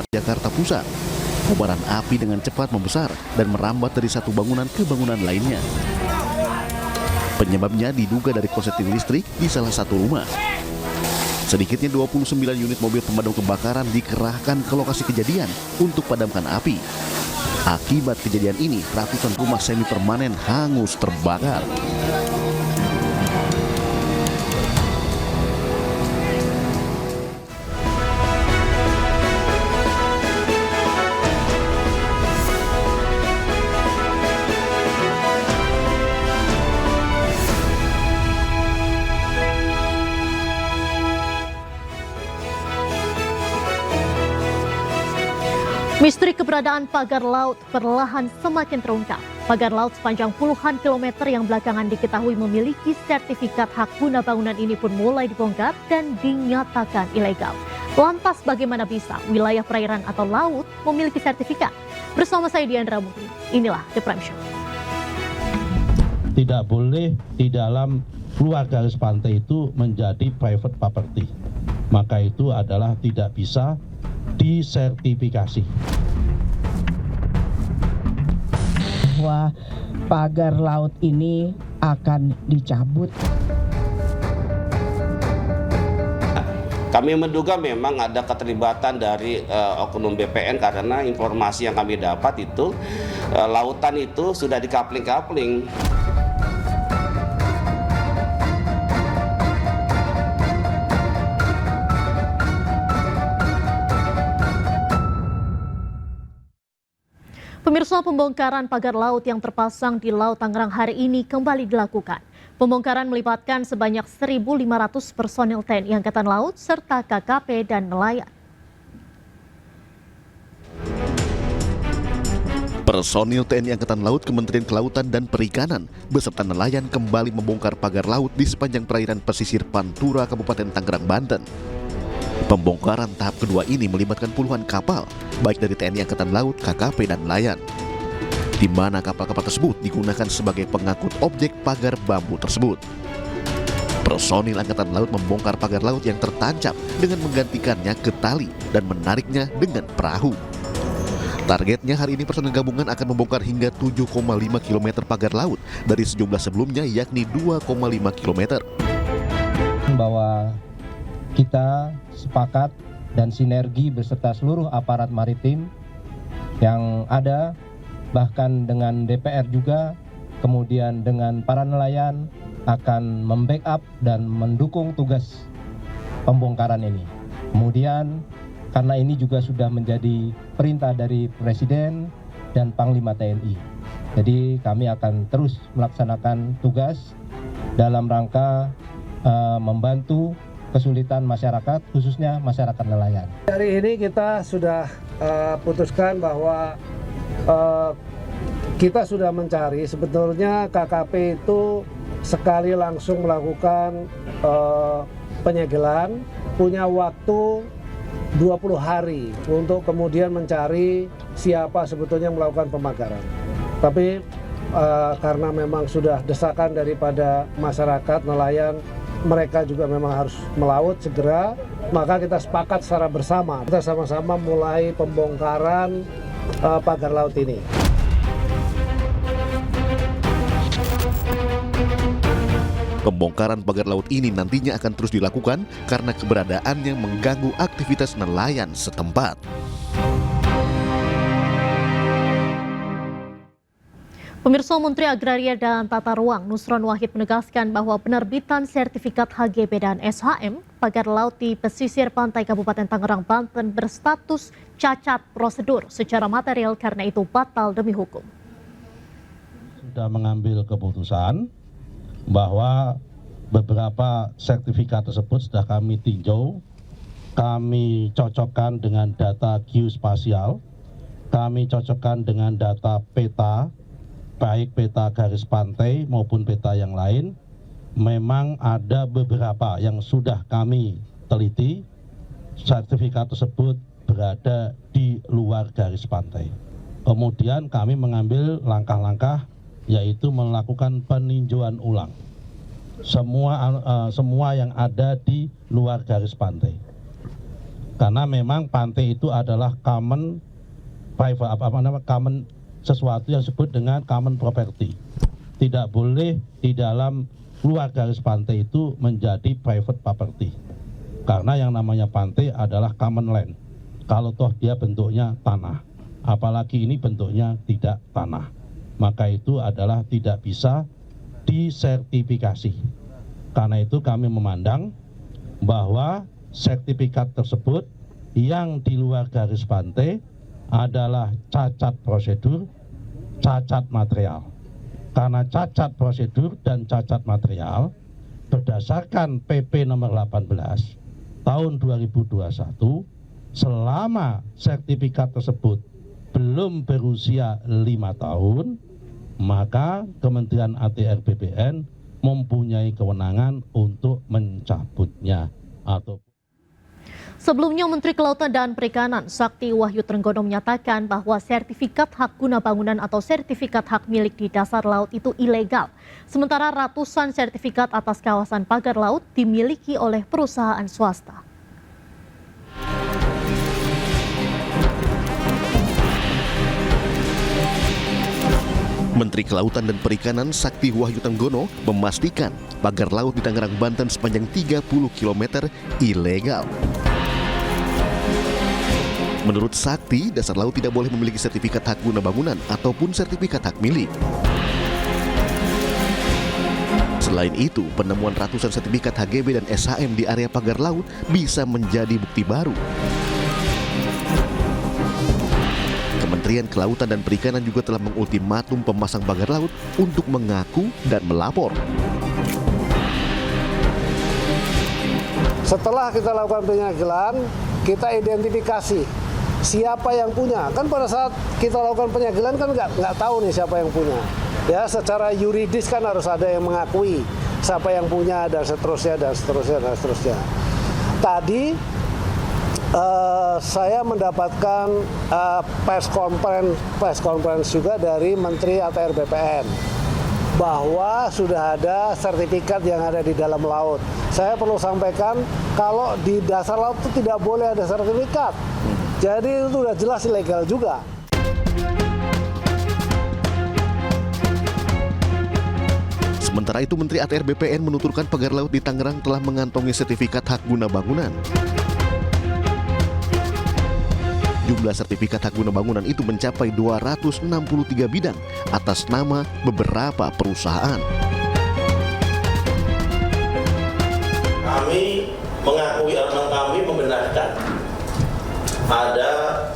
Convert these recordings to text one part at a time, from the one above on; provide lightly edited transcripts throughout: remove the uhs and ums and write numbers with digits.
Monas, Jakarta Pusat. Kobaran api dengan cepat membesar dan merambat dari satu bangunan ke bangunan lainnya. Penyebabnya diduga dari korsleting listrik di salah satu rumah. Sedikitnya 29 unit mobil pemadam kebakaran dikerahkan ke lokasi kejadian untuk padamkan api. Akibat kejadian ini, ratusan rumah semi permanen hangus terbakar. Misteri keberadaan pagar laut perlahan semakin terungkap. Pagar laut sepanjang puluhan kilometer yang belakangan diketahui memiliki sertifikat hak guna bangunan ini pun mulai dibongkar dan dinyatakan ilegal. Lantas bagaimana bisa wilayah perairan atau laut memiliki sertifikat? Bersama saya Diandra Mukti, inilah The Prime Show. Tidak boleh di dalam luar garis pantai itu menjadi private property. Maka itu adalah tidak bisa disertifikasi. Bahwa pagar laut ini akan dicabut. Kami menduga memang ada keterlibatan dari oknum BPN karena informasi yang kami dapat itu lautan itu sudah dikapling-kapling. Pemirsa, pembongkaran pagar laut yang terpasang di Laut Tangerang hari ini kembali dilakukan. Pembongkaran melibatkan sebanyak 1.500 personil TNI Angkatan Laut serta KKP dan nelayan. Personil TNI Angkatan Laut, Kementerian Kelautan dan Perikanan beserta nelayan kembali membongkar pagar laut di sepanjang perairan pesisir Pantura, Kabupaten Tangerang, Banten. Pembongkaran tahap kedua ini melibatkan puluhan kapal, baik dari TNI Angkatan Laut, KKP, dan nelayan, di mana kapal-kapal tersebut digunakan sebagai pengangkut objek pagar bambu tersebut. Personil Angkatan Laut membongkar pagar laut yang tertancap dengan menggantikannya ke tali dan menariknya dengan perahu. Targetnya hari ini personil gabungan akan membongkar hingga 7,5 km pagar laut dari sejumlah sebelumnya, yakni 2,5 km. Bahwa kita sepakat dan sinergi beserta seluruh aparat maritim yang ada, bahkan dengan DPR juga, kemudian dengan para nelayan akan membackup dan mendukung tugas pembongkaran ini. Kemudian karena ini juga sudah menjadi perintah dari Presiden dan Panglima TNI. Jadi kami akan terus melaksanakan tugas dalam rangka membantu kesulitan masyarakat, khususnya masyarakat nelayan. Hari ini kita sudah putuskan bahwa kita sudah mencari, sebetulnya KKP itu sekali langsung melakukan penyegelan, punya waktu 20 hari untuk kemudian mencari siapa sebetulnya melakukan pembakaran. Tapi karena memang sudah desakan daripada masyarakat nelayan, mereka juga memang harus melaut segera, maka kita sepakat secara bersama. Kita sama-sama mulai pembongkaran pagar laut ini. Pembongkaran pagar laut ini nantinya akan terus dilakukan karena keberadaannya mengganggu aktivitas nelayan setempat. Pemirsa, Menteri Agraria dan Tata Ruang Nusron Wahid menegaskan bahwa penerbitan sertifikat HGB dan SHM pagar laut di pesisir pantai Kabupaten Tangerang, Banten berstatus cacat prosedur secara material, karena itu batal demi hukum. Sudah mengambil keputusan bahwa beberapa sertifikat tersebut sudah kami tinjau, kami cocokkan dengan data geospasial, kami cocokkan dengan data peta, baik peta garis pantai maupun peta yang lain. Memang ada beberapa yang sudah kami teliti, sertifikat tersebut berada di luar garis pantai. Kemudian kami mengambil langkah-langkah, yaitu melakukan peninjauan ulang semua yang ada di luar garis pantai. Karena memang pantai itu adalah common sesuatu yang disebut dengan common property. Tidak boleh di dalam luar garis pantai itu menjadi private property. Karena yang namanya pantai adalah common land. Kalau toh dia bentuknya tanah, apalagi ini bentuknya tidak tanah, maka itu adalah tidak bisa disertifikasi. Karena itu kami memandang bahwa sertifikat tersebut yang di luar garis pantai adalah cacat prosedur, cacat material. Karena cacat prosedur dan cacat material berdasarkan PP nomor 18 tahun 2021, selama sertifikat tersebut belum berusia 5 tahun, maka Kementerian ATR BPN mempunyai kewenangan untuk mencabutnya. Sebelumnya, Menteri Kelautan dan Perikanan Sakti Wahyu Trenggono menyatakan bahwa sertifikat hak guna bangunan atau sertifikat hak milik di dasar laut itu ilegal. Sementara ratusan sertifikat atas kawasan pagar laut dimiliki oleh perusahaan swasta. Menteri Kelautan dan Perikanan Sakti Wahyu Trenggono memastikan pagar laut di Tangerang, Banten sepanjang 30 km ilegal. Menurut Sakti, dasar laut tidak boleh memiliki sertifikat hak guna bangunan ataupun sertifikat hak milik. Selain itu, penemuan ratusan sertifikat HGB dan SHM di area pagar laut bisa menjadi bukti baru. Kementerian Kelautan dan Perikanan juga telah mengultimatum pemasang pagar laut untuk mengaku dan melapor. Setelah kita lakukan penyegelan, kita identifikasi siapa yang punya. Kan pada saat kita lakukan penyegelan kan nggak tahu nih siapa yang punya. Ya, secara yuridis kan harus ada yang mengakui siapa yang punya dan seterusnya dan seterusnya dan seterusnya. Tadi saya mendapatkan press conference juga dari Menteri ATR BPN bahwa sudah ada sertifikat yang ada di dalam laut. Saya perlu sampaikan kalau di dasar laut itu tidak boleh ada sertifikat. Jadi itu sudah jelas ilegal juga. Sementara itu, Menteri ATR BPN menuturkan pagar laut di Tangerang telah mengantongi sertifikat hak guna bangunan. Jumlah sertifikat hak guna bangunan itu mencapai 263 bidang atas nama beberapa perusahaan. Kami mengakui atau kami membenarkan ada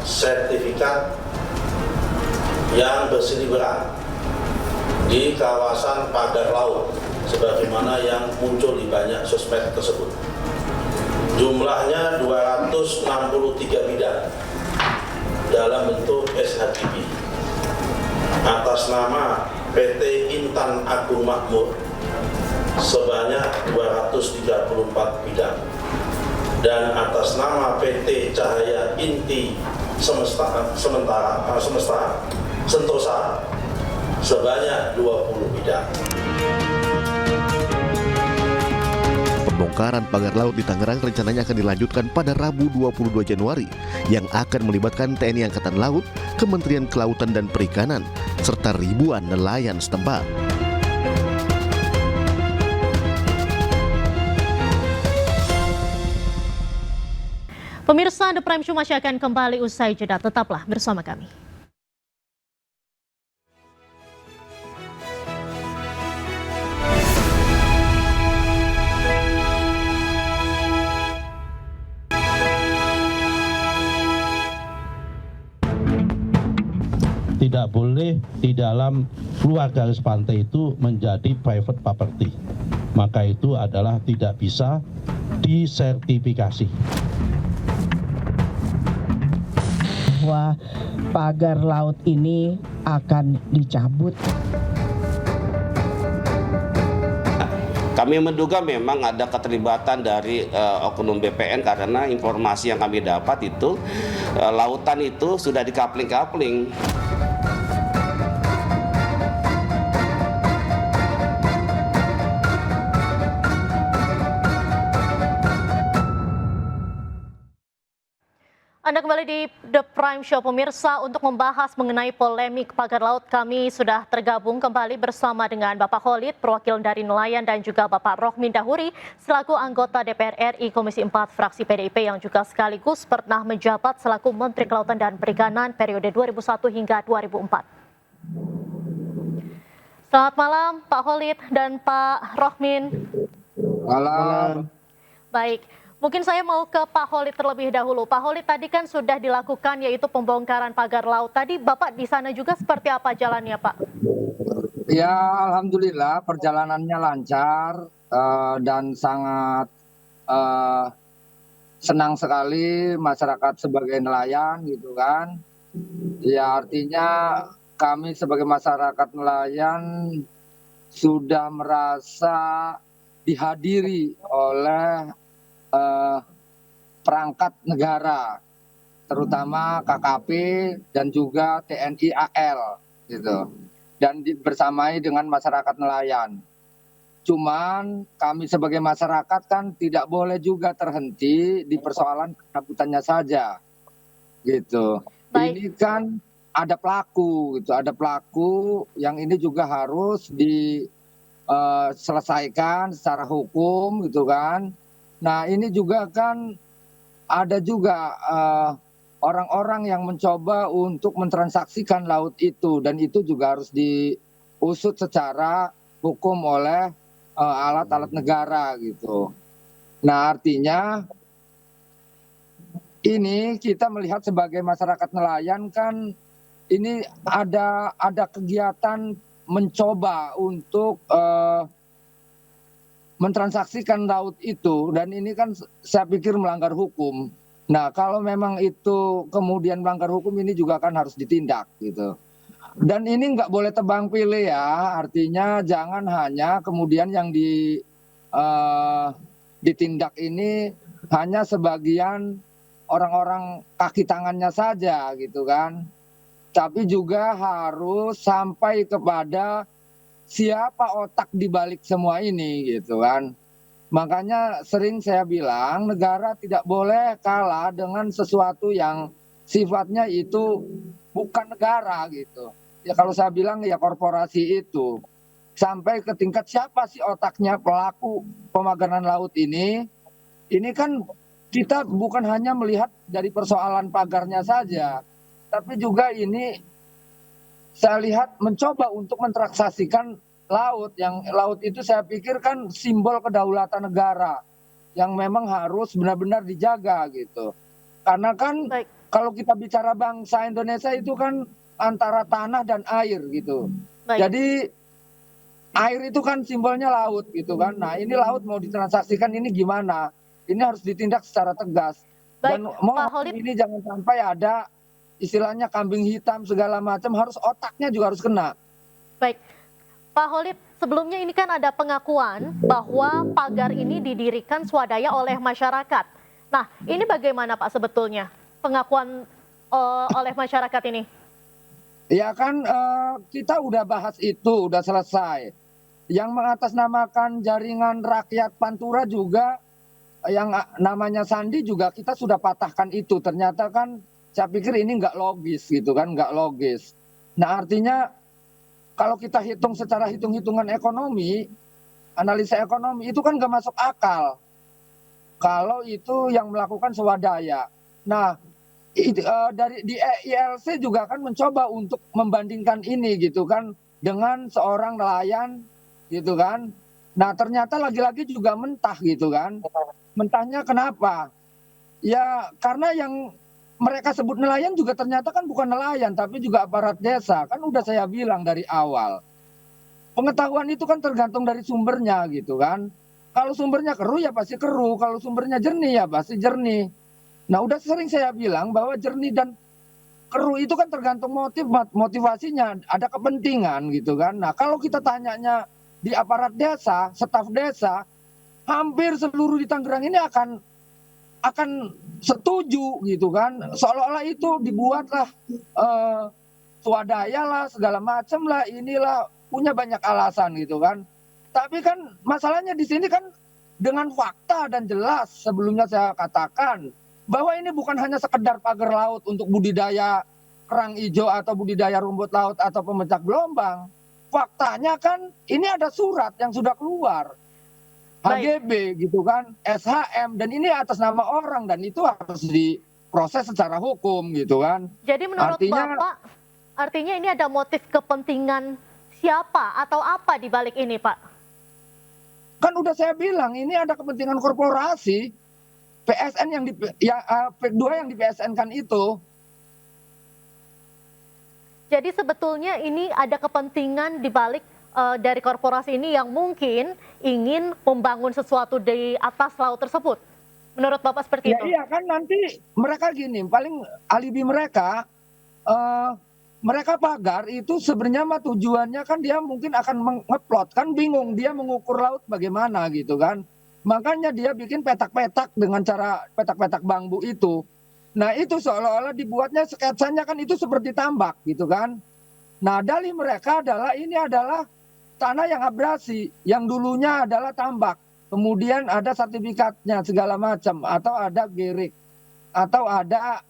sertifikat yang berseliweran di kawasan pagar laut sebagaimana yang muncul di banyak sosmed tersebut. Jumlahnya 263 bidang dalam bentuk SHGB atas nama PT Intan Agung Makmur sebanyak 234 bidang dan atas nama PT Cahaya Inti Sentosa sebanyak 20 bidang. Pembongkaran pagar laut di Tangerang rencananya akan dilanjutkan pada Rabu 22 Januari yang akan melibatkan TNI Angkatan Laut, Kementerian Kelautan dan Perikanan, serta ribuan nelayan setempat. Pemirsa, The Prime News masih akan kembali usai jeda. Tetaplah bersama kami. Tidak boleh di dalam luar garis pantai itu menjadi private property. Maka itu adalah tidak bisa disertifikasi. Bahwa pagar laut ini akan dicabut. Kami menduga memang ada keterlibatan dari oknum BPN karena informasi yang kami dapat itu lautan itu sudah dikapling-kapling. Anda kembali di The Prime Show, pemirsa. Untuk membahas mengenai polemik pagar laut, kami sudah tergabung kembali bersama dengan Bapak Khalid, perwakilan dari nelayan, dan juga Bapak Rohmin Dahuri, selaku anggota DPR RI Komisi 4 fraksi PDIP yang juga sekaligus pernah menjabat selaku Menteri Kelautan dan Perikanan periode 2001 hingga 2004. Selamat malam Pak Khalid dan Pak Rohmin. Malam. Baik. Mungkin saya mau ke Pak Khalid terlebih dahulu. Pak Khalid, tadi kan sudah dilakukan yaitu pembongkaran pagar laut. Tadi Bapak di sana juga seperti apa jalannya, Pak? Ya, alhamdulillah perjalanannya lancar dan sangat senang sekali masyarakat sebagai nelayan gitu kan. Ya, artinya kami sebagai masyarakat nelayan sudah merasa dihadiri oleh perangkat negara, terutama KKP dan juga TNI AL gitu, dan bersamai dengan masyarakat nelayan. Cuman kami sebagai masyarakat kan tidak boleh juga terhenti di persoalan kecabutannya saja gitu. Baik. Ini kan ada pelaku gitu, ada pelaku yang ini juga harus diselesaikan secara hukum gitu kan. Nah, ini juga kan ada juga orang-orang yang mencoba untuk mentransaksikan laut itu, dan itu juga harus diusut secara hukum oleh alat-alat negara gitu. Nah, artinya ini kita melihat sebagai masyarakat nelayan kan ini ada kegiatan mencoba untuk mentransaksikan laut itu, dan ini kan saya pikir melanggar hukum. Nah, kalau memang itu kemudian melanggar hukum, ini juga kan harus ditindak gitu. Dan ini nggak boleh tebang pilih ya, artinya jangan hanya kemudian yang ditindak ini hanya sebagian orang-orang kaki tangannya saja gitu kan. Tapi juga harus sampai kepada siapa otak di balik semua ini gitu kan. Makanya sering saya bilang negara tidak boleh kalah dengan sesuatu yang sifatnya itu bukan negara gitu. Ya kalau saya bilang ya korporasi itu. Sampai ke tingkat siapa sih otaknya pelaku pemagaran laut ini. Ini kan kita bukan hanya melihat dari persoalan pagarnya saja, tapi juga ini saya lihat mencoba untuk mentransaksikan laut, yang laut itu saya pikir kan simbol kedaulatan negara yang memang harus benar-benar dijaga gitu. Karena kan Baik. kalau kita bicara bangsa Indonesia itu kan antara tanah dan air gitu. Baik. Jadi air itu kan simbolnya laut gitu kan. Nah, ini laut mau ditransaksikan ini gimana? Ini harus ditindak secara tegas. Baik, Dan Pak Khalid. ini jangan sampai ada istilahnya kambing hitam segala macam, harus otaknya juga harus kena. Baik, Pak Khalid, sebelumnya ini kan ada pengakuan bahwa pagar ini didirikan swadaya oleh masyarakat. Nah, ini bagaimana Pak sebetulnya pengakuan oleh masyarakat ini? Ya kan kita udah bahas itu, udah selesai. Yang mengatasnamakan jaringan rakyat Pantura juga, yang namanya Sandi juga kita sudah patahkan itu. Ternyata kan saya pikir ini nggak logis gitu kan, nggak logis. Nah, artinya kalau kita hitung secara hitung-hitungan ekonomi, analisa ekonomi itu kan nggak masuk akal. Kalau itu yang melakukan swadaya. Nah, di ILC juga kan mencoba untuk membandingkan ini gitu kan dengan seorang nelayan gitu kan. Nah, ternyata lagi-lagi juga mentah gitu kan. Mentahnya kenapa? Ya karena yang mereka sebut nelayan juga ternyata kan bukan nelayan, tapi juga aparat desa. Kan udah saya bilang dari awal. Pengetahuan itu kan tergantung dari sumbernya gitu kan. Kalau sumbernya keruh ya pasti keruh, kalau sumbernya jernih ya pasti jernih. Nah, udah sering saya bilang bahwa jernih dan keruh itu kan tergantung motivasinya, ada kepentingan gitu kan. Nah, kalau kita tanyanya di aparat desa, staf desa, hampir seluruh di Tangerang ini akan setuju gitu kan, seolah-olah itu dibuatlah swadaya lah segala macam lah, inilah punya banyak alasan gitu kan. Tapi kan masalahnya di sini kan dengan fakta dan jelas sebelumnya saya katakan bahwa ini bukan hanya sekedar pagar laut untuk budidaya kerang hijau atau budidaya rumput laut atau pemecah gelombang. Faktanya kan ini ada surat yang sudah keluar, Baik. HGB gitu kan, SHM, dan ini atas nama orang dan itu harus diproses secara hukum gitu kan. Jadi menurut Artinya Bapak, artinya ini ada motif kepentingan siapa atau apa di balik ini, Pak? kan udah saya bilang ini ada kepentingan korporasi, PSN yang P2 yang di PSN kan itu. Jadi sebetulnya ini ada kepentingan di balik dari korporasi ini yang mungkin ingin membangun sesuatu di atas laut tersebut. Menurut Bapak seperti Ya itu? iya kan nanti mereka gini, paling alibi mereka mereka pagar itu sebenarnya mah tujuannya kan dia mungkin akan mengeplot, kan bingung dia mengukur laut bagaimana gitu kan. Makanya dia bikin petak-petak dengan cara petak-petak bambu itu. Nah itu seolah-olah dibuatnya sketsanya kan itu seperti tambak gitu kan. Nah dalih mereka adalah ini adalah tanah yang abrasi, yang dulunya adalah tambak. Kemudian ada sertifikatnya segala macam, atau ada gerik, atau ada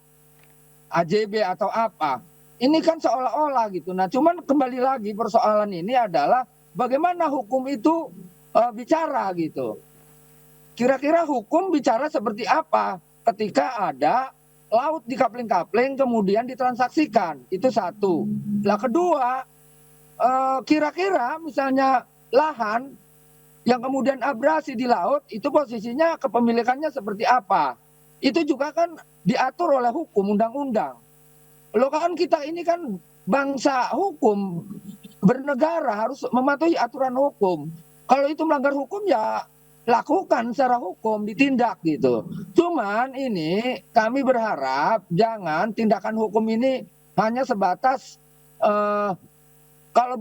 AJB atau apa. Ini kan seolah-olah gitu. Nah cuman kembali lagi persoalan ini adalah bagaimana hukum itu bicara gitu. Kira-kira hukum bicara seperti apa ketika ada laut di kapling-kapling kemudian ditransaksikan, itu satu. Lah kedua, kira-kira misalnya lahan yang kemudian abrasi di laut itu posisinya kepemilikannya seperti apa? Itu juga kan diatur oleh hukum, undang-undang. Loh kan kita ini kan bangsa hukum, bernegara harus mematuhi aturan hukum. Kalau itu melanggar hukum ya lakukan secara hukum, ditindak gitu. Cuman ini kami berharap jangan tindakan hukum ini hanya sebatas kalau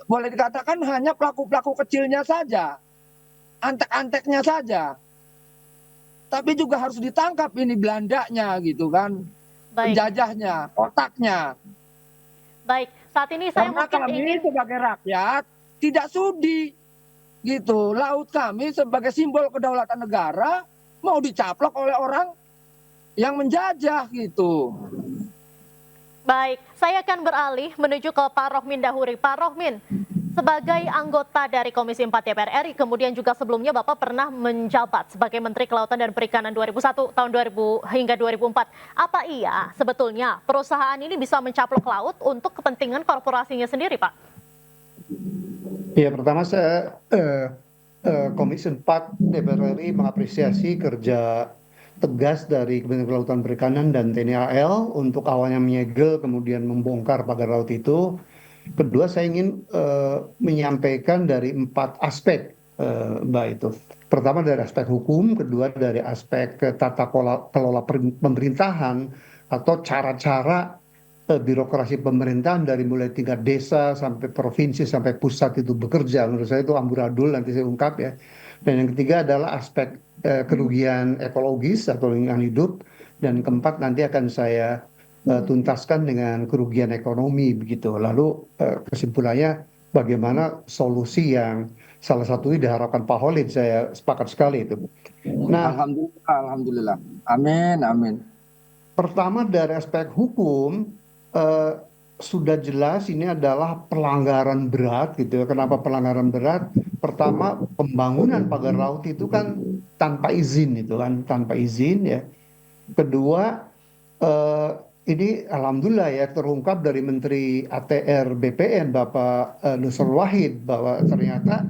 boleh dikatakan hanya pelaku-pelaku kecilnya saja, antek-anteknya saja. Tapi juga harus ditangkap ini Belandanya gitu kan, Baik, penjajahnya, otaknya. baik. Saat ini saya Karena mungkin kami ingin sebagai rakyat tidak sudi gitu. Laut kami sebagai simbol kedaulatan negara mau dicaplok oleh orang yang menjajah gitu. baik. Saya akan beralih menuju ke Pak Rohmin Dahuri. Pak Rohmin, sebagai anggota dari Komisi 4 DPR RI, kemudian juga sebelumnya Bapak pernah menjabat sebagai Menteri Kelautan dan Perikanan 2001 tahun 2000 hingga 2004. Apa iya sebetulnya perusahaan ini bisa mencaplok laut untuk kepentingan korporasinya sendiri, Pak? Ya, pertama saya Komisi 4 DPR RI mengapresiasi kerja tegas dari Kementerian Kelautan Perikanan dan TNI AL untuk awalnya menyegel kemudian membongkar pagar laut itu. Kedua, saya ingin menyampaikan dari 4 aspek, Mbak itu. Pertama dari aspek hukum, kedua dari aspek tata kelola pemerintahan atau cara-cara birokrasi pemerintahan dari mulai tingkat desa sampai provinsi sampai pusat itu bekerja. Menurut saya itu amburadul, nanti saya ungkap ya. Dan yang ketiga adalah aspek kerugian ekologis atau lingkungan hidup, dan keempat nanti akan saya tuntaskan dengan kerugian ekonomi begitu. Lalu kesimpulannya bagaimana solusi yang salah satunya diharapkan Pak Khalid, saya sepakat sekali itu. Nah, Alhamdulillah. Amin, amin. pertama dari aspek hukum sudah jelas ini adalah pelanggaran berat gitu ya. Kenapa pelanggaran berat? Pertama, pembangunan pagar laut itu kan tanpa izin itu kan, tanpa izin ya. Kedua, ini alhamdulillah ya terungkap dari Menteri ATR BPN Bapak Nusron Wahid bahwa ternyata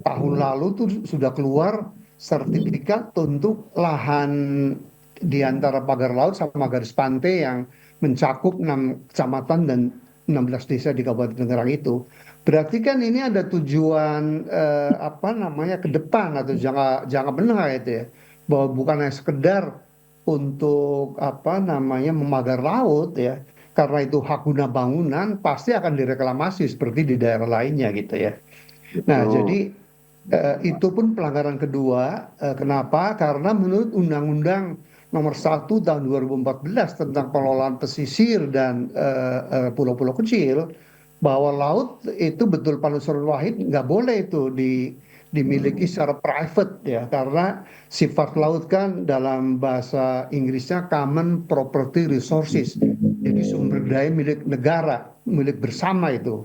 tahun lalu tuh sudah keluar sertifikat untuk lahan di antara pagar laut sama garis pantai yang mencakup 6 kecamatan dan 16 desa di Kabupaten Tangerang itu. Berarti kan ini ada tujuan ke depan atau jangka menengah itu ya. Bahwa bukan hanya sekedar untuk memagar laut ya. Karena itu hak guna bangunan pasti akan direklamasi seperti di daerah lainnya gitu ya. Nah, jadi itu pun pelanggaran kedua. Kenapa? Karena menurut Undang-Undang Nomor 1 tahun 2014 tentang pengelolaan pesisir dan pulau-pulau kecil, bahwa laut itu betul Pak Nusron Wahid nggak boleh itu dimiliki secara private ya, karena sifat laut kan dalam bahasa Inggrisnya common property resources, jadi sumber daya milik negara, milik bersama itu.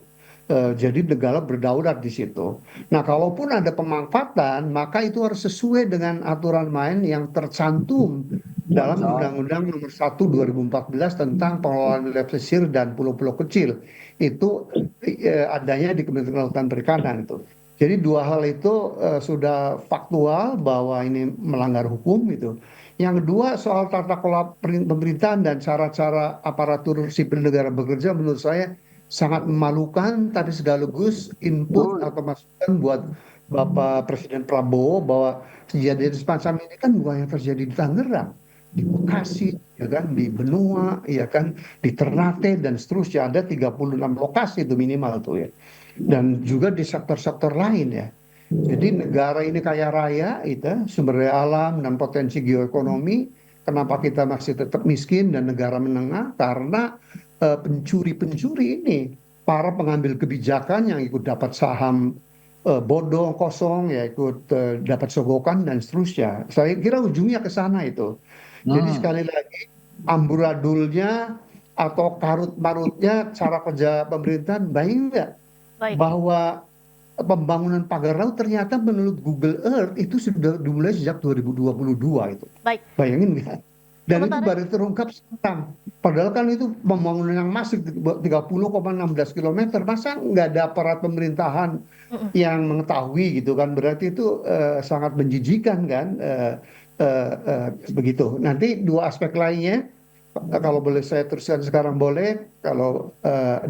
Jadi negara berdaulat di situ. Nah, kalaupun ada pemanfaatan, maka itu harus sesuai dengan aturan main yang tercantum dalam Undang-Undang Nomor 1 2014 tentang pengelolaan wilayah pesisir dan pulau-pulau kecil. Itu adanya di Kementerian Kelautan Perikanan itu. Jadi dua hal itu sudah faktual bahwa ini melanggar hukum gitu. Yang kedua soal tata kelola pemerintahan dan cara-cara aparatur sipil negara bekerja, menurut saya sangat memalukan, tapi sekaligus input atau masukan buat Bapak Presiden Prabowo bahwa kejadian semacam ini kan bukan yang terjadi di Tangerang, di Bekasi, ya kan, di Benua, ya kan, di Ternate dan seterusnya. Ada 36 lokasi itu minimal tuh ya. Dan juga di sektor-sektor lain ya. Jadi negara ini kaya raya, itu sumber daya alam dan potensi geoekonomi. Kenapa kita masih tetap miskin dan negara menengah? Karena pencuri-pencuri ini, para pengambil kebijakan yang ikut dapat saham bodong kosong, ya ikut dapat sogokan dan seterusnya. Saya kira ujungnya ke sana itu. Jadi sekali lagi amburadulnya atau karut-marutnya cara kerja pemerintahan baik enggak? Bahwa pembangunan pagar laut ternyata menurut Google Earth itu sudah dimulai sejak 2022 itu. Bayangin nggak? Dan itu baru terungkap sekarang. Padahal kan itu pembangunan yang masif 30,16 km. Masa nggak ada aparat pemerintahan yang mengetahui gitu kan? Berarti itu sangat menjijikan kan? Begitu. Nanti dua aspek lainnya, kalau boleh saya teruskan sekarang boleh, kalau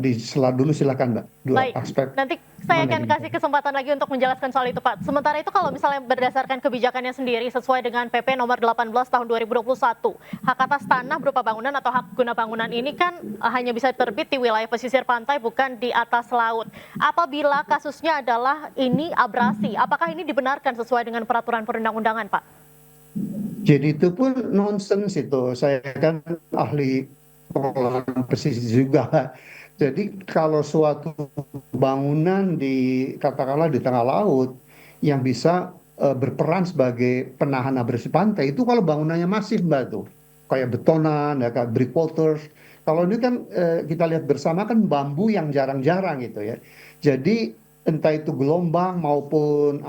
di sela dulu silakan Mbak. Dua aspek. Nanti saya akan kasih kesempatan lagi untuk menjelaskan soal itu Pak. Sementara itu kalau misalnya berdasarkan kebijakannya sendiri sesuai dengan PP nomor 18 tahun 2021, hak atas tanah berupa bangunan atau hak guna bangunan ini kan hanya bisa terbit di wilayah pesisir pantai, bukan di atas laut. Apabila kasusnya adalah ini abrasi, apakah ini dibenarkan sesuai dengan peraturan perundang-undangan Pak? Jadi itu pun nonsens itu. Saya kan ahli pengelolaan pesisir juga. Jadi kalau suatu bangunan katakanlah di tengah laut yang bisa berperan sebagai penahan abrasi pantai, itu kalau bangunannya masif Mbak tuh, kayak betonan, ya, kayak breakwaters. Kalau ini kan kita lihat bersama kan bambu yang jarang-jarang gitu ya. Jadi entah itu gelombang maupun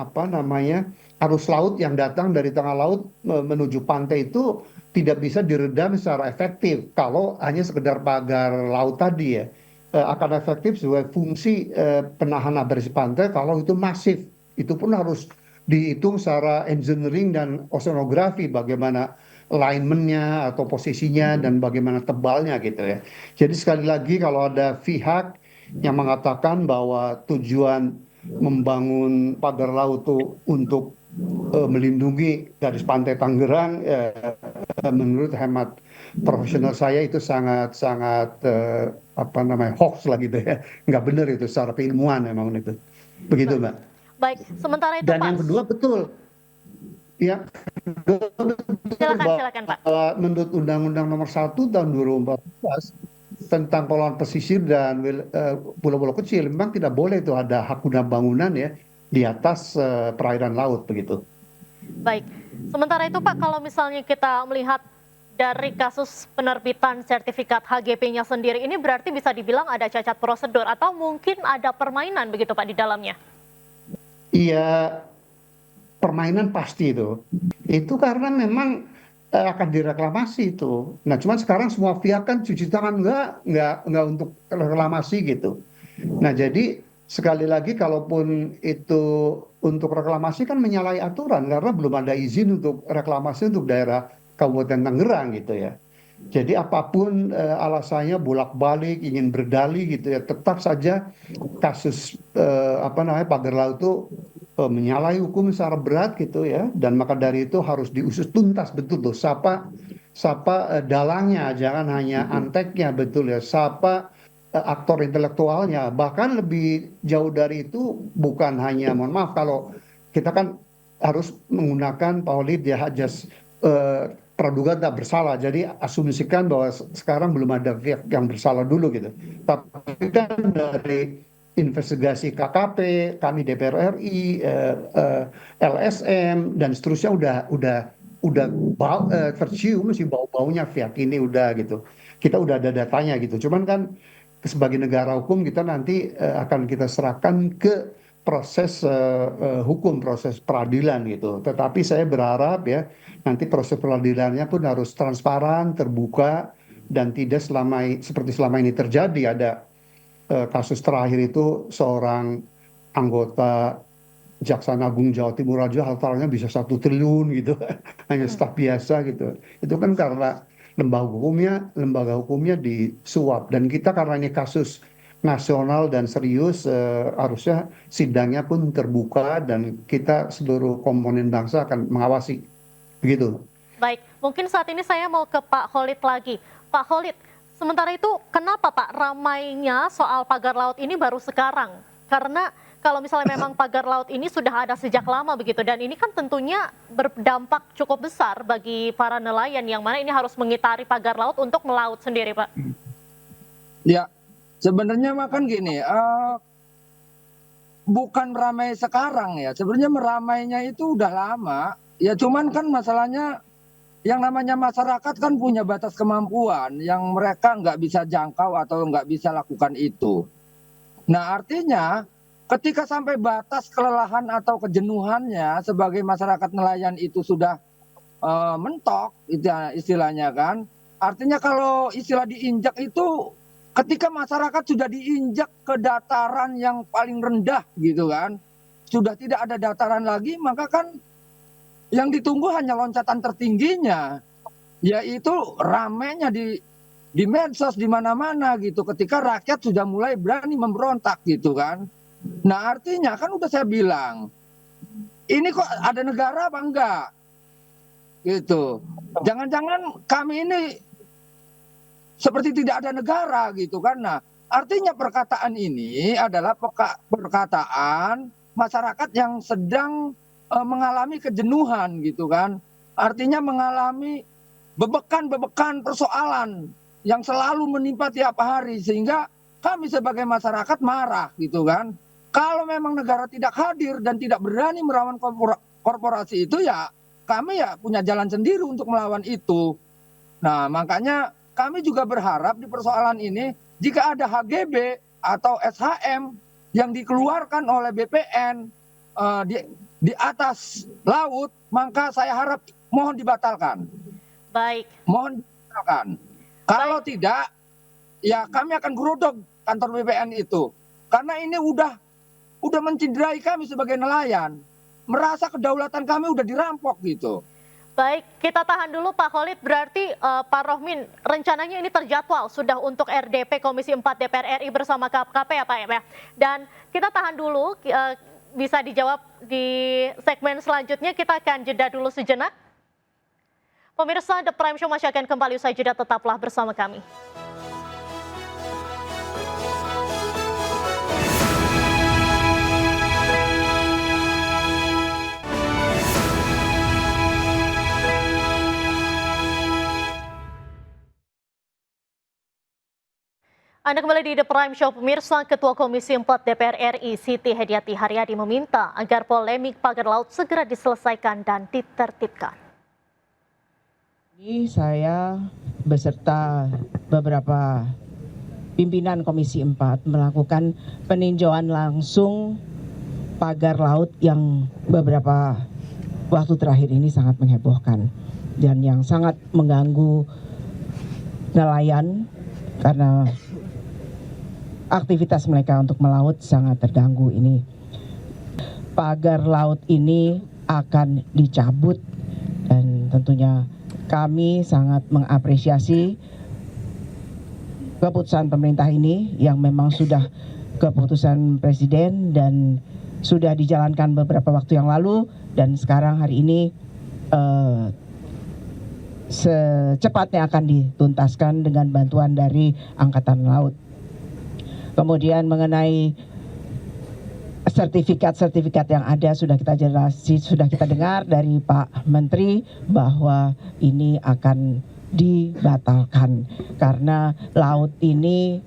arus laut yang datang dari tengah laut menuju pantai itu tidak bisa diredam secara efektif kalau hanya sekedar pagar laut tadi ya. Akan efektif sebagai fungsi penahan abrasi pantai kalau itu masif. Itu pun harus dihitung secara engineering dan oceanografi, bagaimana alignment-nya atau posisinya dan bagaimana tebalnya gitu ya. Jadi sekali lagi kalau ada pihak yang mengatakan bahwa tujuan membangun pagar laut itu untuk melindungi garis pantai Tangerang, menurut hemat profesional saya itu sangat hoax lah gitu ya, nggak benar itu secara keilmuan memang itu, begitu Mbak. Baik, sementara itu dan Pak. Yang kedua betul, ya silakan Pak. Menurut Undang-Undang Nomor 1 tahun 2014 tentang pengelolaan pesisir dan pulau-pulau kecil, memang tidak boleh itu ada hak guna bangunan ya di atas perairan laut begitu. Baik, sementara itu Pak, kalau misalnya kita melihat dari kasus penerbitan sertifikat HGP-nya sendiri, ini berarti bisa dibilang ada cacat prosedur atau mungkin ada permainan begitu Pak di dalamnya? Iya, permainan pasti itu. Itu karena memang akan direklamasi itu. Nah, cuman sekarang semua pihak kan cuci tangan nggak untuk reklamasi gitu. Nah, jadi sekali lagi kalaupun itu untuk reklamasi kan menyalahi aturan karena belum ada izin untuk reklamasi untuk daerah Kabupaten Tangerang gitu ya. Jadi apapun alasannya bolak-balik ingin berdalih gitu ya, tetap saja kasus pagar laut itu menyalahi hukum secara berat gitu ya, dan maka dari itu harus diusut tuntas betul tuh siapa dalangnya, jangan hanya anteknya betul ya, siapa aktor intelektualnya. Bahkan lebih jauh dari itu bukan hanya, mohon maaf kalau kita kan harus menggunakan Paulit ya hajas praduga tak bersalah, jadi asumsikan bahwa sekarang belum ada pihak yang bersalah dulu gitu. Tapi kan dari investigasi KKP, kami DPR RI, LSM dan seterusnya tercium sih bau-baunya Fiat ini udah gitu. Kita udah ada datanya gitu. Cuman kan sebagai negara hukum kita nanti akan kita serahkan ke proses hukum, proses peradilan gitu. Tetapi saya berharap ya nanti proses peradilannya pun harus transparan, terbuka dan tidak seperti selama ini terjadi. Ada kasus terakhir itu seorang anggota Jaksa Agung Jawa Timur aja hartanya bisa 1 triliun gitu, hanya staf biasa gitu. Itu kan karena lembaga hukumnya disuap, dan kita karena ini kasus nasional dan serius harusnya sidangnya pun terbuka dan kita seluruh komponen bangsa akan mengawasi begitu. Baik, mungkin saat ini saya mau ke Pak Khalid lagi. Pak Khalid, sementara itu kenapa Pak ramainya soal pagar laut ini baru sekarang? Karena kalau misalnya memang pagar laut ini sudah ada sejak lama begitu, dan ini kan tentunya berdampak cukup besar bagi para nelayan yang mana ini harus mengitari pagar laut untuk melaut sendiri, Pak. Ya, sebenarnya makan gini, bukan ramai sekarang ya, sebenarnya meramainya itu udah lama, ya cuman kan masalahnya yang namanya masyarakat kan punya batas kemampuan yang mereka nggak bisa jangkau atau nggak bisa lakukan itu. Nah artinya ketika sampai batas kelelahan atau kejenuhannya sebagai masyarakat nelayan itu sudah mentok, istilahnya kan. Artinya kalau istilah diinjak itu ketika masyarakat sudah diinjak ke dataran yang paling rendah gitu kan, sudah tidak ada dataran lagi, maka kan yang ditunggu hanya loncatan tertingginya, yaitu ramainya di medsos di mana-mana gitu. Ketika rakyat sudah mulai berani memberontak gitu kan. Nah artinya kan udah saya bilang, ini kok ada negara apa enggak? Gitu. Jangan-jangan kami ini seperti tidak ada negara gitu kan. Nah artinya perkataan ini adalah perkataan masyarakat yang sedang mengalami kejenuhan gitu kan. Artinya mengalami bebekan-bebekan persoalan yang selalu menimpa tiap hari, sehingga kami sebagai masyarakat marah gitu kan. Kalau memang negara tidak hadir dan tidak berani melawan korporasi itu, ya kami ya punya jalan sendiri untuk melawan itu. Nah makanya kami juga berharap di persoalan ini, jika ada HGB atau SHM yang dikeluarkan oleh BPN di atas laut, maka saya harap mohon dibatalkan. Baik. Mohon dibatalkan. Kalau tidak, ya kami akan geruduk kantor BPN itu. Karena ini udah menciderai kami sebagai nelayan. Merasa kedaulatan kami udah dirampok gitu. Baik, kita tahan dulu Pak Khalid. Berarti Pak Rohmin, rencananya ini terjadwal sudah untuk RDP Komisi 4 DPR RI bersama KPK ya Pak ya. Dan kita tahan dulu, bisa dijawab di segmen selanjutnya. Kita akan jeda dulu sejenak. Pemirsa, The Prime Show masih akan kembali usai jeda, tetaplah bersama kami. Anda kembali di The Prime Show, pemirsa. Ketua Komisi 4 DPR RI Siti Hediati Haryadi meminta agar polemik pagar laut segera diselesaikan dan ditertibkan. Ini saya beserta beberapa pimpinan Komisi 4 melakukan peninjauan langsung pagar laut yang beberapa waktu terakhir ini sangat menghebohkan dan yang sangat mengganggu nelayan karena aktivitas mereka untuk melaut sangat terganggu ini. Pagar laut ini akan dicabut dan tentunya kami sangat mengapresiasi keputusan pemerintah ini yang memang sudah keputusan Presiden dan sudah dijalankan beberapa waktu yang lalu, dan sekarang hari ini secepatnya akan dituntaskan dengan bantuan dari Angkatan Laut. Kemudian mengenai sertifikat yang ada sudah kita dengar dari Pak Menteri bahwa ini akan dibatalkan karena laut ini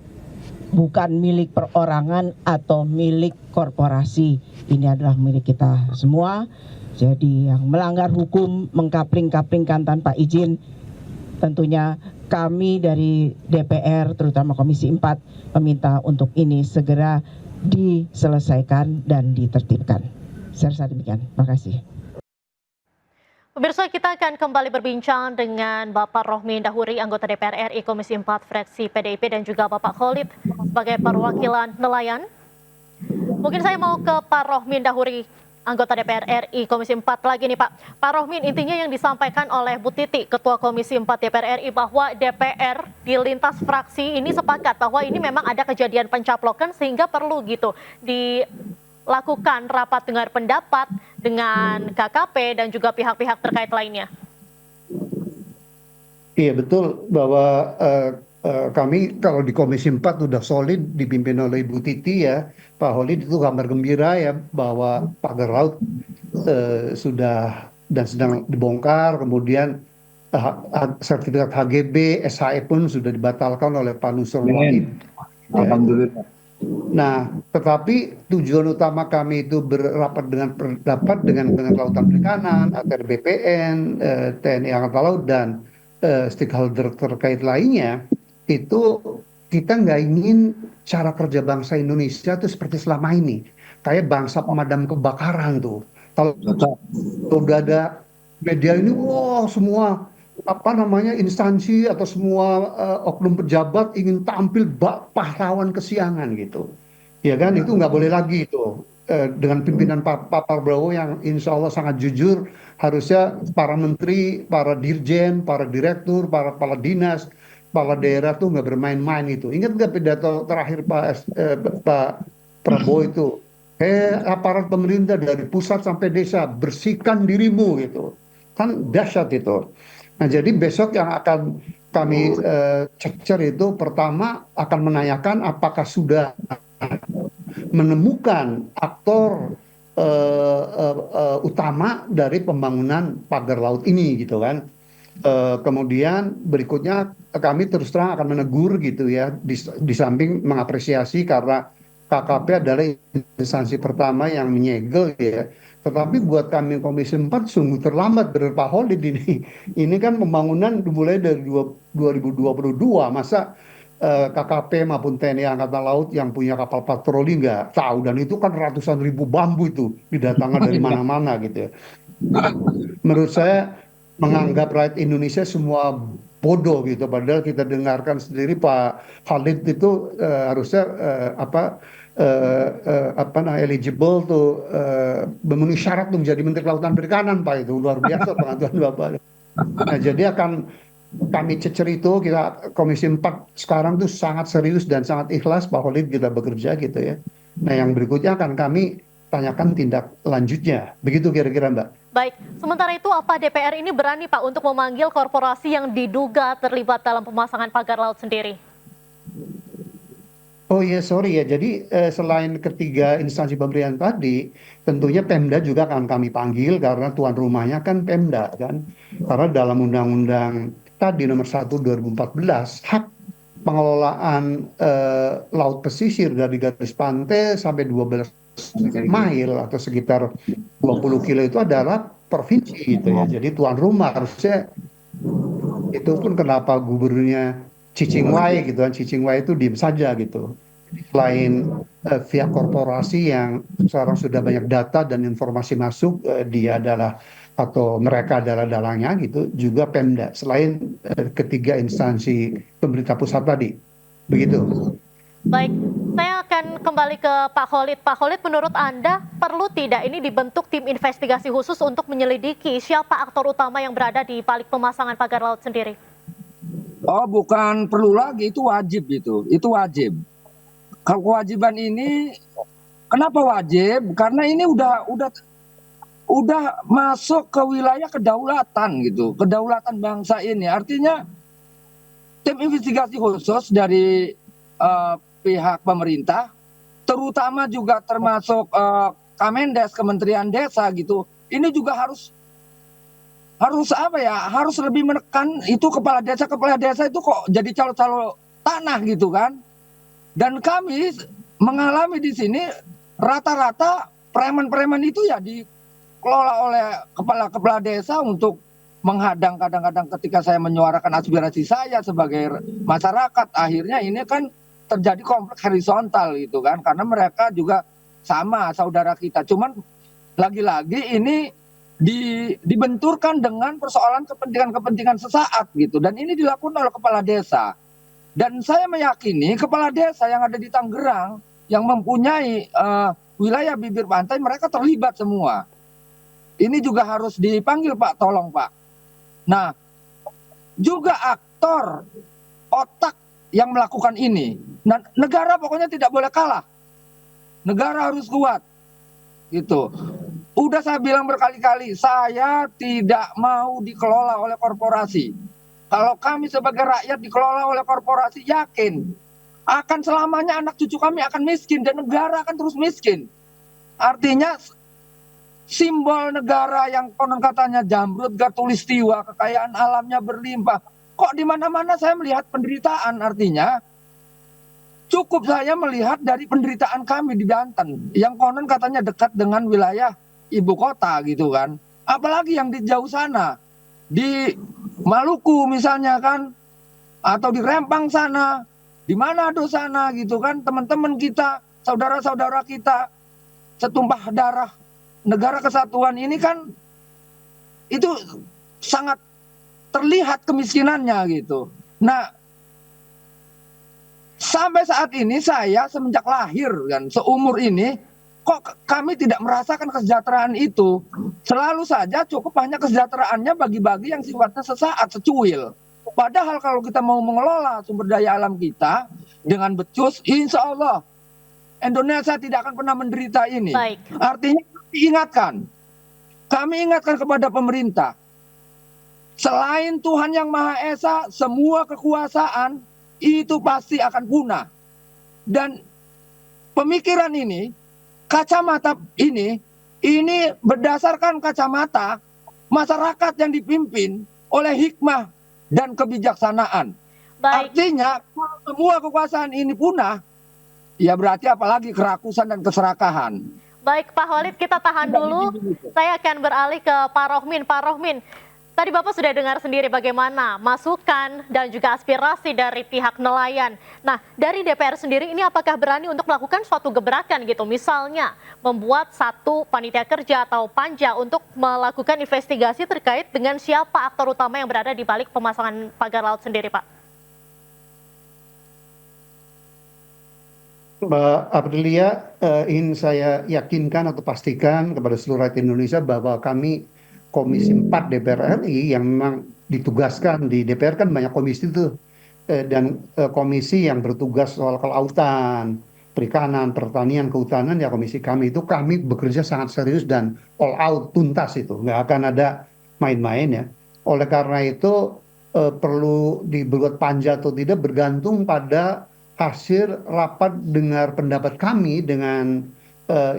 bukan milik perorangan atau milik korporasi. Ini adalah milik kita semua. Jadi yang melanggar hukum, mengkapling-kaplingkan tanpa izin, tentunya kami dari DPR, terutama Komisi 4, meminta untuk ini segera diselesaikan dan ditertibkan. Saya rasa demikian. Terima kasih. Pemirsa, kita akan kembali berbincang dengan Bapak Rohmi Indahuri, anggota DPR RI Komisi 4 fraksi PDIP, dan juga Bapak Khalid sebagai perwakilan nelayan. Mungkin saya mau ke Pak Rohmi Indahuri, anggota DPR RI Komisi 4 lagi nih Pak. Pak Rohmin, intinya yang disampaikan oleh Bu Titi, Ketua Komisi 4 DPR RI, bahwa DPR di lintas fraksi ini sepakat bahwa ini memang ada kejadian pencaplokan sehingga perlu gitu dilakukan rapat dengar pendapat dengan KKP dan juga pihak-pihak terkait lainnya. Iya betul bahwa kami kalau di Komisi 4 sudah solid dipimpin oleh Ibu Titi ya. Pak Khalid itu kabar gembira ya bahwa pagar laut sudah dan sedang dibongkar, kemudian sertifikat HGB, SHE pun sudah dibatalkan oleh Pak Nusron Wahid. Alhamdulillah. Nah, tetapi tujuan utama kami itu berapat dengan Kelautan Perikanan, ATR BPN, TNI Angkatan Laut dan stakeholder terkait lainnya, itu kita nggak ingin cara kerja bangsa Indonesia itu seperti selama ini, kayak bangsa pemadam kebakaran tuh. Kalau udah ada media ini, wah semua instansi atau semua oknum pejabat ingin tampil pahlawan kesiangan gitu, ya kan? Itu nggak boleh lagi itu. Dengan pimpinan Pak Prabowo yang insya Allah sangat jujur, harusnya para menteri, para dirjen, para direktur, para kepala dinas, kepala daerah tuh nggak bermain-main itu. Ingat nggak pidato terakhir Pak Prabowo itu? Aparat pemerintah dari pusat sampai desa, bersihkan dirimu gitu. Kan dahsyat itu. Nah, jadi besok yang akan kami cecer itu pertama akan menanyakan apakah sudah menemukan aktor utama dari pembangunan pagar laut ini gitu kan. Kemudian berikutnya kami terus terang akan menegur gitu ya, di samping mengapresiasi karena KKP adalah instansi pertama yang menyegel ya. Tetapi buat kami Komisi 4 sungguh terlambat benar Pak Khalid ini. Ini kan pembangunan dimulai dari 2022. Masa KKP maupun TNI Angkatan Laut yang punya kapal patroli nggak tahu, dan itu kan ratusan ribu bambu itu didatangkan dari mana-mana gitu ya. Menurut saya menganggap rakyat Indonesia semua bodoh gitu, padahal kita dengarkan sendiri Pak Khalid itu harusnya eligible tuh memenuhi syarat untuk menjadi Menteri Kelautan Perikanan Pak, itu luar biasa pengakuan Bapak. Nah, jadi akan kami cecer itu, kita Komisi 4 sekarang tuh sangat serius dan sangat ikhlas Pak Khalid kita bekerja gitu ya. Nah, yang berikutnya akan kami tanyakan tindak lanjutnya. Begitu kira-kira Mbak. Baik, sementara itu apa DPR ini berani Pak untuk memanggil korporasi yang diduga terlibat dalam pemasangan pagar laut sendiri? Oh iya, sorry ya. Jadi selain ketiga instansi pemberian tadi, tentunya Pemda juga akan kami panggil karena tuan rumahnya kan Pemda kan. Karena dalam Undang-Undang tadi nomor 1 2014, hak pengelolaan laut pesisir dari garis pantai sampai 12 mile atau sekitar 20 kilo itu adalah provinsi gitu ya. Jadi tuan rumah harusnya, itu pun kenapa gubernurnya Cicing Wai gitu kan, Cicing Wai itu diem saja gitu. Selain pihak korporasi yang sekarang sudah banyak data dan informasi masuk, dia adalah atau mereka adalah dalangnya gitu, juga Pemda selain ketiga instansi pemerintah pusat tadi. Begitu. Baik, saya akan kembali ke Pak Khalid. Pak Khalid, menurut Anda perlu tidak ini dibentuk tim investigasi khusus untuk menyelidiki siapa aktor utama yang berada di balik pemasangan pagar laut sendiri? Oh, bukan perlu lagi, itu wajib itu. Itu wajib. Kalau kewajiban ini kenapa wajib? Karena ini udah masuk ke wilayah kedaulatan gitu, kedaulatan bangsa ini. Artinya tim investigasi khusus dari pihak pemerintah, terutama juga termasuk Kamendes, Kementerian Desa gitu. Ini juga harus harus lebih menekan itu kepala desa itu kok jadi calo-calo tanah gitu kan. Dan kami mengalami di sini rata-rata preman-preman itu ya dikelola oleh kepala-kepala desa untuk menghadang kadang-kadang ketika saya menyuarakan aspirasi saya sebagai masyarakat. Akhirnya ini kan terjadi konflik horizontal gitu kan, karena mereka juga sama saudara kita. Cuman lagi-lagi ini dibenturkan dengan persoalan kepentingan-kepentingan sesaat gitu, dan ini dilakukan oleh kepala desa. Dan saya meyakini kepala desa yang ada di Tangerang yang mempunyai wilayah bibir pantai, mereka terlibat semua. Ini juga harus dipanggil Pak, tolong Pak. Nah, juga aktor otak yang melakukan ini. Nah, negara pokoknya tidak boleh kalah. Negara harus kuat. Gitu. Udah saya bilang berkali-kali, saya tidak mau dikelola oleh korporasi. Kalau kami sebagai rakyat dikelola oleh korporasi, yakin akan selamanya anak cucu kami akan miskin dan negara akan terus miskin. Artinya simbol negara yang konon katanya jamrut, gatulistiwa, kekayaan alamnya berlimpah, kok di mana-mana saya melihat penderitaan. Artinya cukup saya melihat dari penderitaan kami di Banten yang konon katanya dekat dengan wilayah ibu kota gitu kan, apalagi yang di jauh sana di Maluku misalnya kan, atau di Rempang sana, di Manado sana gitu kan, teman-teman kita, saudara-saudara kita setumpah darah negara kesatuan ini kan, itu sangat terlihat kemiskinannya gitu. Nah, sampai saat ini saya semenjak lahir kan, seumur ini, kok kami tidak merasakan kesejahteraan itu. Selalu saja cukup hanya kesejahteraannya bagi-bagi yang sifatnya sesaat, secuil. Padahal kalau kita mau mengelola sumber daya alam kita dengan becus, insya Allah Indonesia tidak akan pernah menderita ini. Baik. Artinya kami ingatkan kepada pemerintah, selain Tuhan Yang Maha Esa, semua kekuasaan itu pasti akan punah. Dan pemikiran ini, kacamata ini berdasarkan kacamata masyarakat yang dipimpin oleh hikmah dan kebijaksanaan. Baik. Artinya kalau semua kekuasaan ini punah, ya berarti apalagi kerakusan dan keserakahan. Baik Pak Khalid, kita tahan dulu. Saya akan beralih ke Pak Rohmin. Pak Rohmin, tadi Bapak sudah dengar sendiri bagaimana masukan dan juga aspirasi dari pihak nelayan. Nah, dari DPR sendiri ini apakah berani untuk melakukan suatu gebrakan gitu? Misalnya membuat satu panitia kerja atau panja untuk melakukan investigasi terkait dengan siapa aktor utama yang berada di balik pemasangan pagar laut sendiri, Pak? Mbak Aprilia, ingin saya yakinkan atau pastikan kepada seluruh rakyat Indonesia bahwa kami Komisi 4 DPR RI yang memang ditugaskan di DPR, kan banyak komisi itu, dan komisi yang bertugas soal kelautan, perikanan, pertanian, kehutanan, ya komisi kami itu kami bekerja sangat serius dan all out, tuntas itu, nggak akan ada main-main ya. Oleh karena itu perlu dibuat panja atau tidak bergantung pada hasil rapat dengar pendapat kami dengan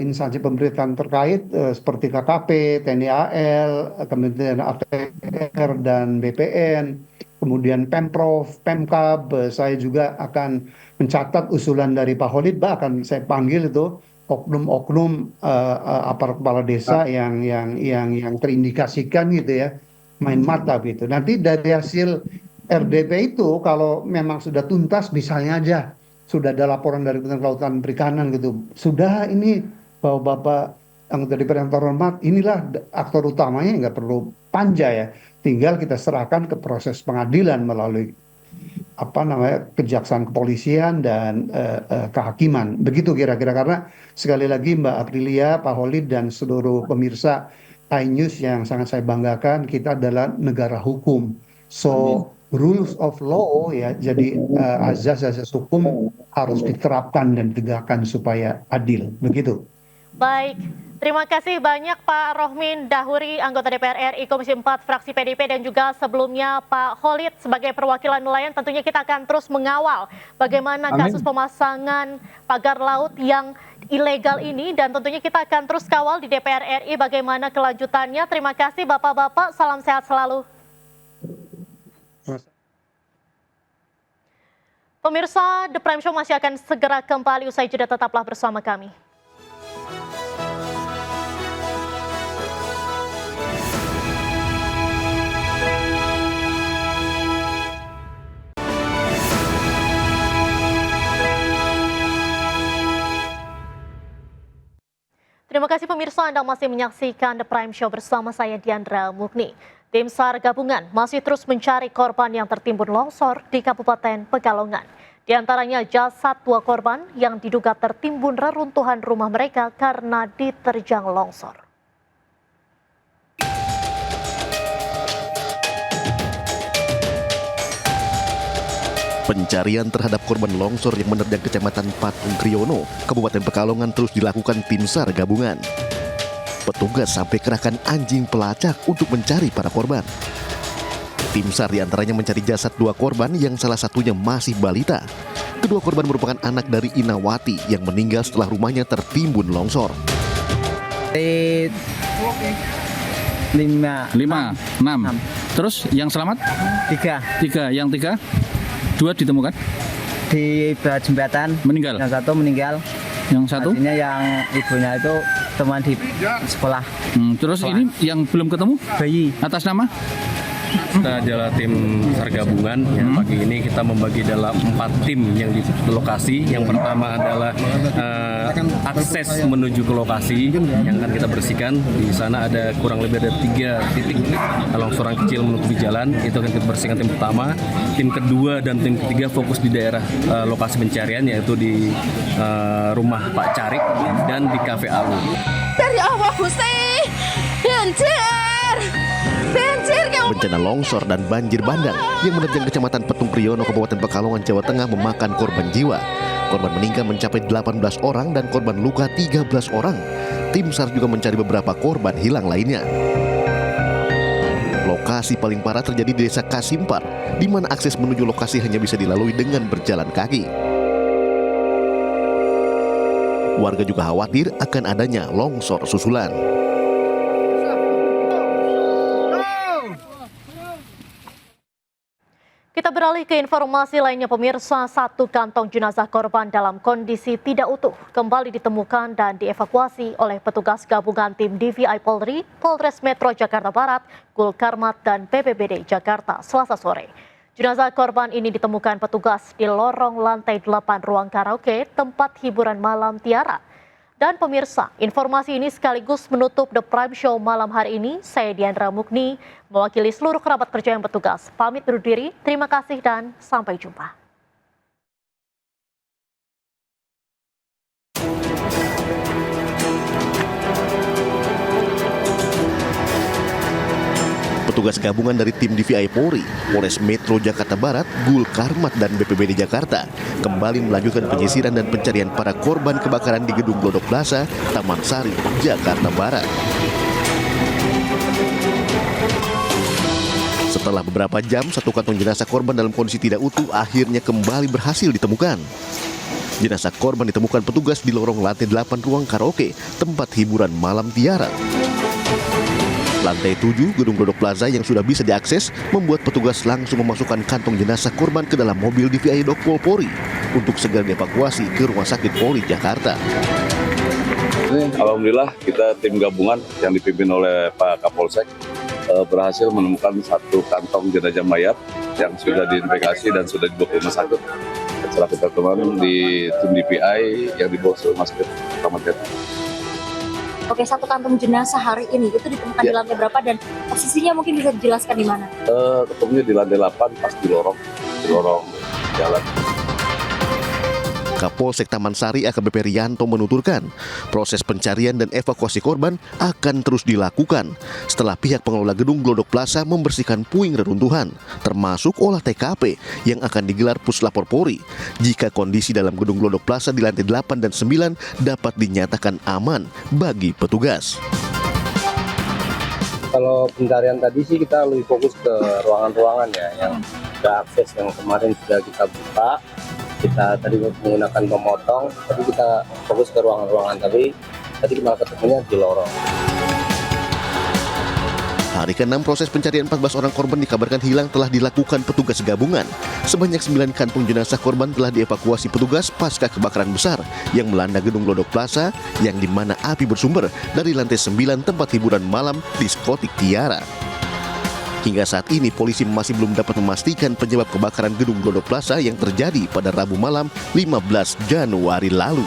instansi pemerintahan terkait seperti KKP, TNI AL, Kementerian ATR dan BPN, kemudian Pemprov, Pemkab. Saya juga akan mencatat usulan dari Pak Khalid, bahkan saya panggil itu oknum-oknum aparat kepala desa yang terindikasikan gitu ya, main mata gitu. Nanti dari hasil RDP itu kalau memang sudah tuntas, misalnya aja sudah ada laporan dari Kementerian Kelautan dan Perikanan gitu, sudah ini bahwa Bapak anggota DPR yang terhormat, inilah aktor utamanya, nggak perlu panja ya, tinggal kita serahkan ke proses pengadilan melalui kejaksaan kepolisian dan kehakiman, begitu kira-kira. Karena sekali lagi Mbak Aprilia, Pak Khalid dan seluruh pemirsa iNews yang sangat saya banggakan, kita adalah negara hukum. So rules of law ya, jadi azas-azas hukum harus diterapkan dan ditegakkan supaya adil, begitu. Baik, terima kasih banyak Pak Rohmin Dahuri, anggota DPR RI Komisi 4 fraksi PDIP, dan juga sebelumnya Pak Khalid sebagai perwakilan nelayan. Tentunya kita akan terus mengawal bagaimana kasus pemasangan pagar laut yang ilegal ini, dan tentunya kita akan terus kawal di DPR RI bagaimana kelanjutannya. Terima kasih Bapak-bapak, salam sehat selalu. Pemirsa, The Prime Show masih akan segera kembali usai jeda, tetaplah bersama kami. Terima kasih pemirsa, Anda masih menyaksikan The Prime Show bersama saya Diandra Mukni. Tim SAR gabungan masih terus mencari korban yang tertimbun longsor di Kabupaten Pekalongan. Di antaranya jasad 2 korban yang diduga tertimbun reruntuhan rumah mereka karena diterjang longsor. Pencarian terhadap korban longsor yang menerjang Kecamatan Patung Kriono, Kabupaten Pekalongan terus dilakukan tim SAR gabungan. Petugas sampai kerahkan anjing pelacak untuk mencari para korban. Tim SAR diantaranya mencari jasad 2 korban yang salah satunya masih balita. Kedua korban merupakan anak dari Inawati yang meninggal setelah rumahnya tertimbun longsor. 5, 6. Terus yang selamat? 3. Yang 3? 2 ditemukan? Di bawah jembatan. Meninggal? Yang 1 meninggal. Yang 1? Artinya yang ibunya itu teman di sekolah. Terus ini yang belum ketemu? Bayi. Atas nama? Kita adalah tim SAR gabungan. Pagi ini kita membagi dalam 4 tim yang di lokasi. Yang pertama adalah akses menuju ke lokasi yang akan kita bersihkan. Di sana ada kurang lebih ada 3 titik longsoran kecil menutupi jalan. Itu akan kita bersihkan tim pertama. Tim kedua dan tim ketiga fokus di daerah lokasi pencarian, yaitu di rumah Pak Carik dan di Cafe Alu. Dari awal Hussein, Bencana longsor dan banjir bandang yang menerjang Kecamatan Patung Kriono, Kabupaten Pekalongan, Jawa Tengah memakan korban jiwa. Korban meninggal mencapai 18 orang dan korban luka 13 orang. Tim SAR juga mencari beberapa korban hilang lainnya. Lokasi paling parah terjadi di Desa Kasimpar, di mana akses menuju lokasi hanya bisa dilalui dengan berjalan kaki. Warga juga khawatir akan adanya longsor susulan. Kita beralih ke informasi lainnya pemirsa, 1 kantong jenazah korban dalam kondisi tidak utuh kembali ditemukan dan dievakuasi oleh petugas gabungan tim DVI Polri, Polres Metro Jakarta Barat, Gul Karmat dan BPBD Jakarta Selasa sore. Jenazah korban ini ditemukan petugas di lorong lantai 8 ruang karaoke tempat hiburan malam Tiara. Dan pemirsa, informasi ini sekaligus menutup The Prime Show malam hari ini. Saya Diandra Mukni, mewakili seluruh kerabat kerja yang bertugas. Pamit undur diri, terima kasih dan sampai jumpa. Petugas gabungan dari tim DVI Polri, Polres Metro Jakarta Barat, Gul Karmat dan BPBD Jakarta kembali melanjutkan penyisiran dan pencarian para korban kebakaran di Gedung Glodok Plaza, Taman Sari, Jakarta Barat. Setelah beberapa jam, 1 kantong jenazah korban dalam kondisi tidak utuh akhirnya kembali berhasil ditemukan. Jenazah korban ditemukan petugas di lorong lantai 8 ruang karaoke, tempat hiburan malam Tiara. Lantai 7 Gedung Glodok Plaza yang sudah bisa diakses membuat petugas langsung memasukkan kantong jenazah korban ke dalam mobil DVI Dokpol Polri untuk segera dievakuasi ke Rumah Sakit Polri Jakarta. Alhamdulillah kita tim gabungan yang dipimpin oleh Pak Kapolsek berhasil menemukan 1 kantong jenazah mayat yang sudah diidentifikasi dan sudah dibawa ke rumah sakit. Setelah kita teman di tim DPI yang dibawa ke rumah sakit Taman Sari. Oke, 1 kantong jenazah hari ini itu ditemukan di lantai berapa dan posisinya mungkin bisa dijelaskan di mana? Ketemunya di lantai 8 pas di lorong jalan. Kapolsek Taman Sari AKBP Rianto menuturkan, proses pencarian dan evakuasi korban akan terus dilakukan setelah pihak pengelola Gedung Glodok Plaza membersihkan puing reruntuhan, termasuk olah TKP yang akan digelar Puslapor Polri jika kondisi dalam Gedung Glodok Plaza di lantai 8 dan 9 dapat dinyatakan aman bagi petugas. Kalau pencarian tadi sih kita lebih fokus ke ruangan-ruangan ya, yang sudah akses yang kemarin sudah kita buka. Kita tadi menggunakan pemotong, tapi kita fokus ke ruangan-ruangan, tapi tadi malah ketemunya di lorong. Hari ke-6 proses pencarian 14 orang korban dikabarkan hilang telah dilakukan petugas gabungan. Sebanyak 9 kantung jenazah korban telah dievakuasi petugas pasca kebakaran besar yang melanda gedung Glodok Plaza yang dimana api bersumber dari lantai 9 tempat hiburan malam diskotik Tiara. Hingga saat ini polisi masih belum dapat memastikan penyebab kebakaran gedung Glodok Plaza yang terjadi pada Rabu malam 15 Januari lalu.